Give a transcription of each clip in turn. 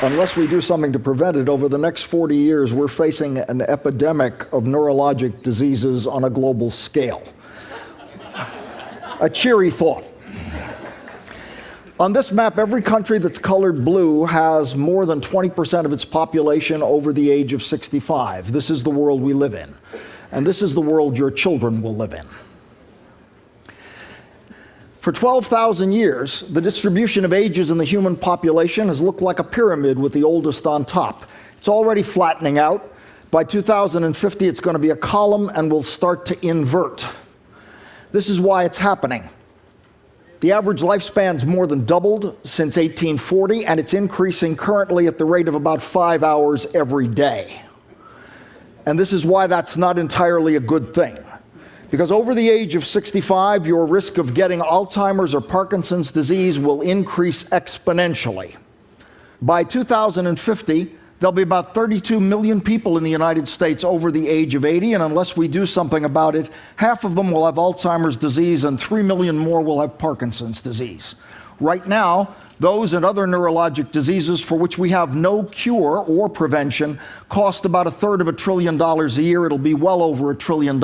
Unless we do something to prevent it, over the next 40 years, we're facing an epidemic of neurologic diseases on a global scale. A cheery thought. On this map, every country that's colored blue has more than 20% of its population over the age of 65. This is the world we live in. And this is the world your children will live in. For 12,000 years, the distribution of ages in the human population has looked like a pyramid with the oldest on top. It's already flattening out. By 2050, it's going to be a column and will start to invert. This is why it's happening. The average lifespan's more than doubled since 1840, and it's increasing currently at the rate of about 5 hours every day. And this is why that's not entirely a good thing. Because over the age of 65, your risk of getting Alzheimer's or Parkinson's disease will increase exponentially. By 2050, there'll be about 32 million people in the United States over the age of 80, and unless we do something about it, half of them will have Alzheimer's disease and 3 million more will have Parkinson's disease. Right now, those and other neurologic diseases for which we have no cure or prevention cost about $1/3 trillion a year. It'll be well over $1 trillion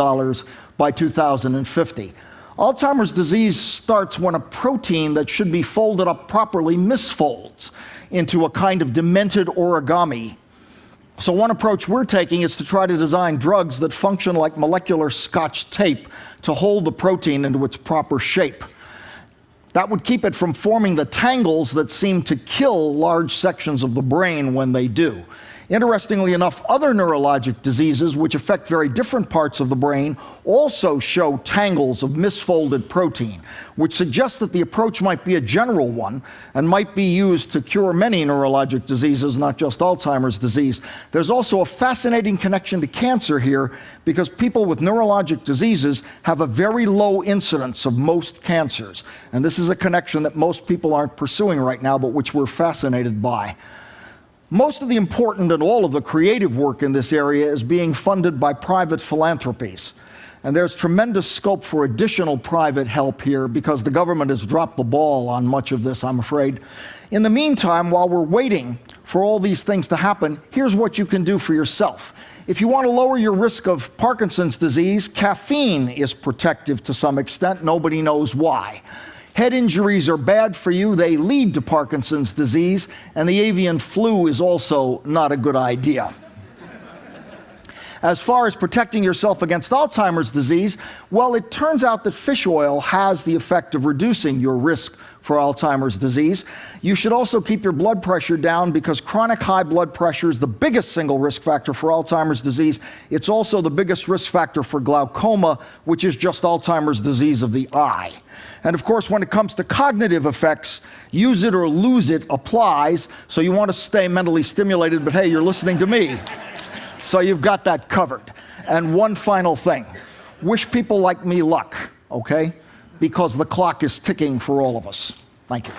by 2050. Alzheimer's disease starts when a protein that should be folded up properly misfolds into a kind of demented origami. So one approach we're taking is to try to design drugs that function like molecular Scotch tape to hold the protein into its proper shape. That would keep it from forming the tangles that seem to kill large sections of the brain when they do. Interestingly enough, other neurologic diseases, which affect very different parts of the brain, also show tangles of misfolded protein, which suggests that the approach might be a general one and might be used to cure many neurologic diseases, not just Alzheimer's disease. There's also a fascinating connection to cancer here, because people with neurologic diseases have a very low incidence of most cancers. And this is a connection that most people aren't pursuing right now, but which we're fascinated by. Most of the important and all of the creative work in this area is being funded by private philanthropies. And there's tremendous scope for additional private help here because the government has dropped the ball on much of this, I'm afraid. In the meantime, while we're waiting for all these things to happen, here's what you can do for yourself. If you want to lower your risk of Parkinson's disease, caffeine is protective to some extent. Nobody knows why. Head injuries are bad for you. They lead to Parkinson's disease, and the avian flu is also not a good idea. As far as protecting yourself against Alzheimer's disease, well, it turns out that fish oil has the effect of reducing your risk for Alzheimer's disease. You should also keep your blood pressure down because chronic high blood pressure is the biggest single risk factor for Alzheimer's disease. It's also the biggest risk factor for glaucoma, which is just Alzheimer's disease of the eye. And of course, when it comes to cognitive effects, use it or lose it applies. So you want to stay mentally stimulated, but hey, you're listening to me. So you've got that covered. And one final thing. Wish people like me luck, okay? Because the clock is ticking for all of us. Thank you.